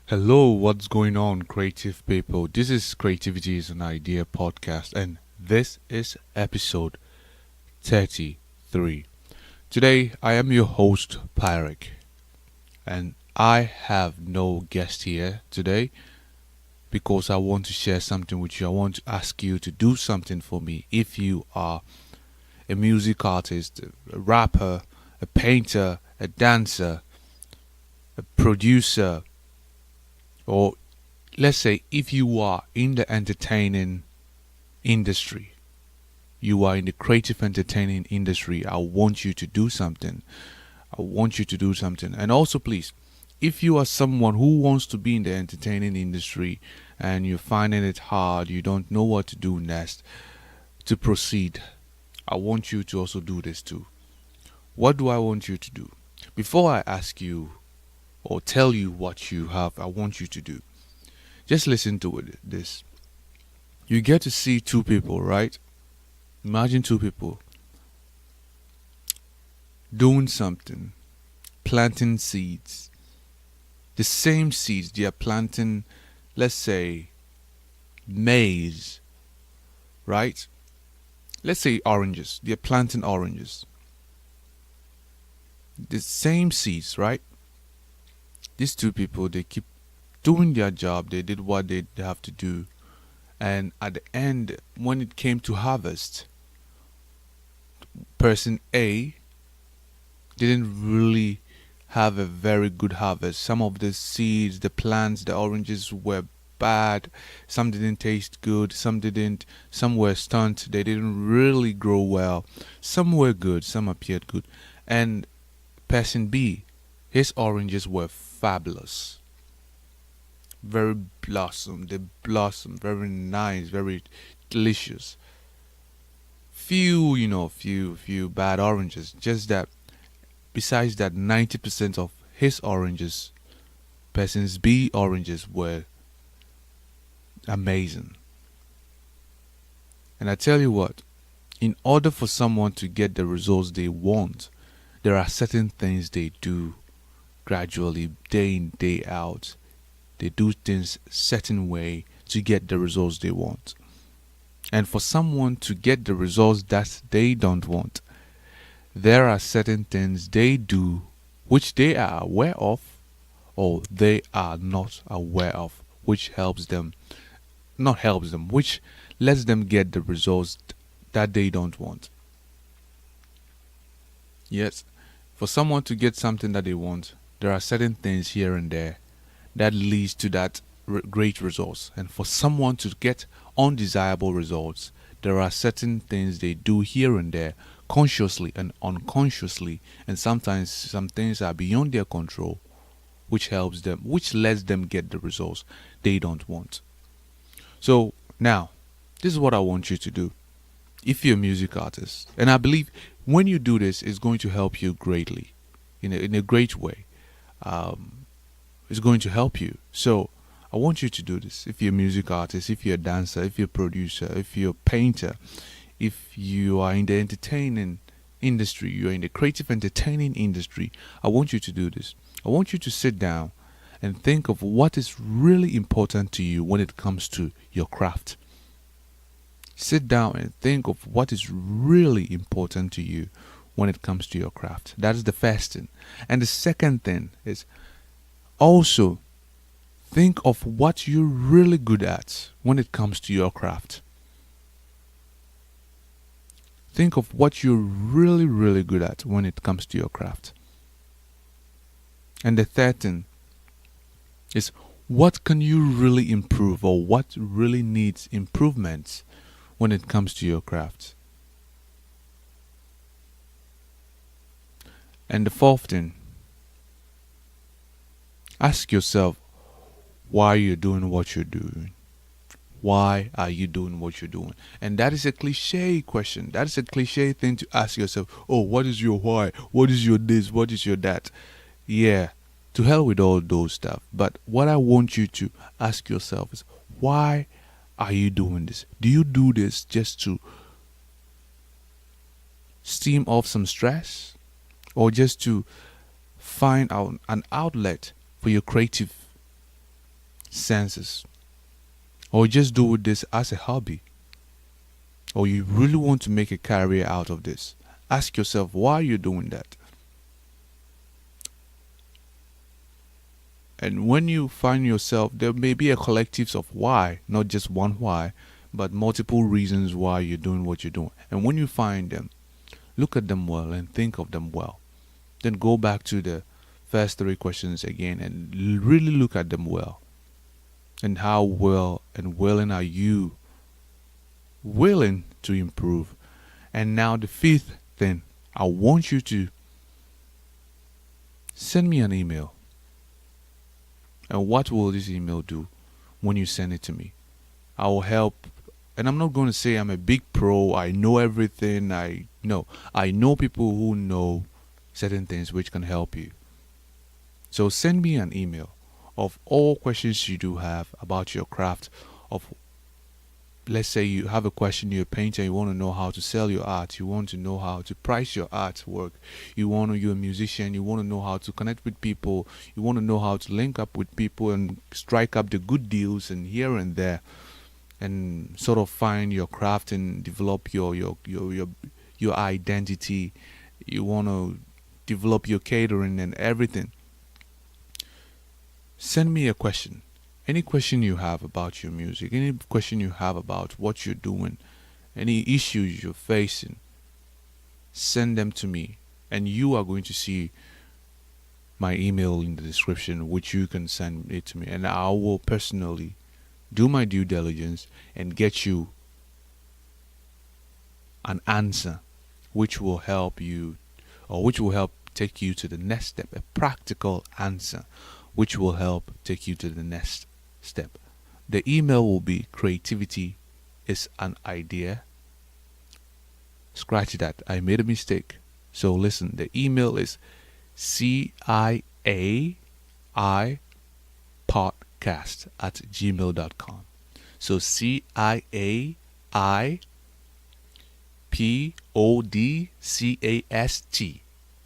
Hello, what's going on, creative people? This is Creativity is an Idea podcast, and this is episode 33. Today, I am your host, Pyric, and I have no guest here today because I want to share something with you. I want to ask you to do something for me. If you are a music artist, a rapper, a painter, a dancer, a producer, or let's say if you are in the entertaining industry, you are in the creative entertaining industry, I want you to do something. I want you to do something. And also, please, if you are someone who wants to be in the entertaining industry and you're finding it hard, you don't know what to do next to proceed, I want you to also do this too. What do I want you to do? Before I ask you or tell you what you have, I want you to do. Just listen to this. You get to see two people, right? Imagine two people doing something, planting seeds. The same seeds they are planting, let's say maize, right? Let's say oranges. They're planting oranges. The same seeds, right? These two people, they keep doing their job. They did what they have to do. And at the end, when it came to harvest, person A didn't really have a very good harvest. Some of the seeds, the plants, the oranges were bad. Some didn't taste good. Some didn't. Some were stunted. They didn't really grow well. Some were good. Some appeared good. And person B, his oranges were fabulous. Very blossom. They blossom. Very nice. Very delicious. Few bad oranges. Just that. Besides that, 90% of his oranges, person's B oranges, were amazing. And I tell you what, in order for someone to get the results they want, there are certain things they do gradually, day in, day out. They do things a certain way to get the results they want. And for someone to get the results that they don't want, there are certain things they do which they are aware of or they are not aware of, which which lets them get the results that they don't want. Yes, for someone to get something that they want, there are certain things here and there that leads to that great results. And for someone to get undesirable results, there are certain things they do here and there, consciously and unconsciously, and sometimes some things are beyond their control, which lets them get the results they don't want. So now, this is what I want you to do. If you're a music artist, and I believe when you do this, it's going to help you greatly, in a great way. It's going to help you. So I want you to do this. If you're a music artist, if you're a dancer, if you're a producer, if you're a painter, if you are in the entertaining industry, you're in the creative entertaining industry, I want you to do this. I want you to sit down and think of what is really important to you when it comes to your craft. Sit down and think of what is really important to you when it comes to your craft. That is the first thing. And the second thing is also think of what you're really good at when it comes to your craft. Think of what you're really, really good at when it comes to your craft. And the third thing is what can you really improve, or what really needs improvements when it comes to your craft. And the fourth thing, ask yourself why you're doing what you're doing. Why are you doing what you're doing? And that is a cliche question. That is a cliche thing to ask yourself. Oh, what is your why? What is your this? What is your that? Yeah, to hell with all those stuff. But what I want you to ask yourself is, why are you doing this? Do you do this just to steam off some stress, or just to find out an outlet for your creative senses, or just do this as a hobby, or you really want to make a career out of this, ask yourself why you're doing that. And when you find yourself, there may be a collective of why, not just one why, but multiple reasons why you're doing what you're doing. And when you find them, look at them well and think of them well. Then go back to the first three questions again and really look at them well. And how well and willing are you willing to improve? And now the fifth thing, I want you to send me an email. And what will this email do when you send it to me? I will help. And I'm not going to say I'm a big pro, I know everything. I know people who know certain things which can help you. So send me an email of all questions you do have about your craft. Of, let's say you have a question, you're a painter, you want to know how to sell your art, you want to know how to price your artwork, you're a musician, you want to know how to connect with people, you want to know how to link up with people and strike up the good deals and here and there, and sort of find your craft and develop your identity. You want to develop your catering and everything. Send me a question. Any question you have about your music, any question you have about what you're doing, any issues you're facing, send them to me. And you are going to see my email in the description, which you can send it to me. And I will personally do my due diligence and get you an answer which will help you, or which will help take you to the next step, a practical answer which will help take you to the next step. The email will be creativity is an idea. Scratch that, I made a mistake. So listen, the email is CIAI podcast at gmail.com. So CIAI podcast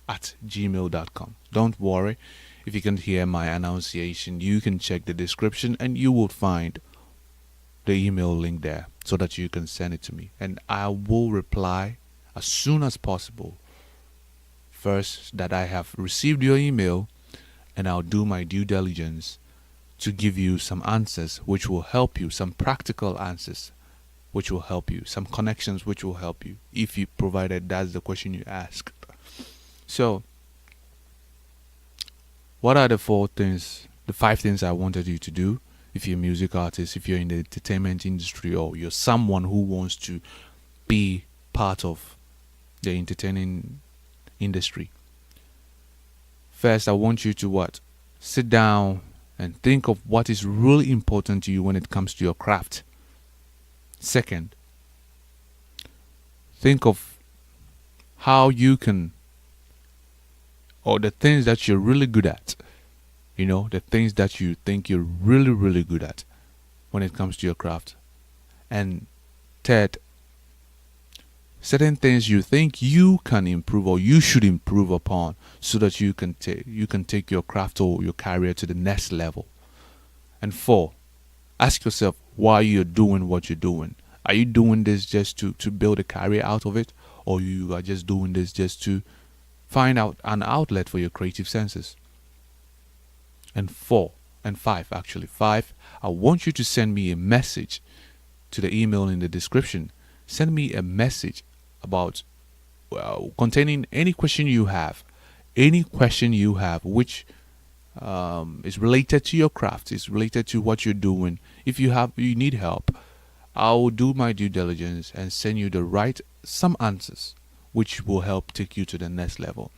at gmail.com. Don't worry, if you can hear my enunciation, you can check the description and you will find the email link there so that you can send it to me. And I will reply as soon as possible. First, that I have received your email, and I'll do my due diligence to give you some answers which will help you, some practical answers which will help you, some connections which will help you, if you provided that's the question you asked. So, what are the five things I wanted you to do? If you're a music artist, if you're in the entertainment industry, or you're someone who wants to be part of the entertaining industry. First, I want you to sit down and think of what is really important to you when it comes to your craft. Second, think of how you can, or the things that you're really good at. The things that you think you're really, really good at when it comes to your craft. And third, certain things you think you can improve or you should improve upon so that you can take your craft or your career to the next level. And four, ask yourself why you're doing what you're doing. Are you doing this just to build a career out of it, or you are just doing this just to find out an outlet for your creative senses? And five, I want you to send me a message to the email in the description. Send me a message about containing any question you have which is related to your craft, is related to what you're doing. If you need help, I will do my due diligence and send you some answers which will help take you to the next level,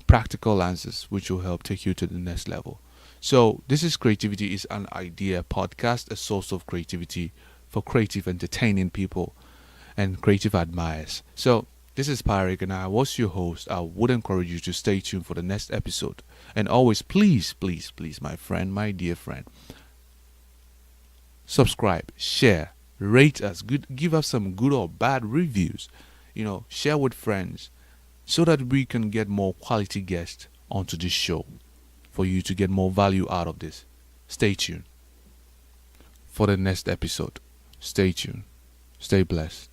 practical answers which will help take you to the next level. So this is Creativity is an Idea podcast, a source of creativity for creative, entertaining people and creative admirers. So this is Pyrick, and I was your host. I would encourage you to stay tuned for the next episode. And always, please, please, please, my friend, my dear friend, subscribe, share, rate us, give us some good or bad reviews. Share with friends so that we can get more quality guests onto this show for you to get more value out of this. Stay tuned. for the next episode. Stay tuned. Stay blessed.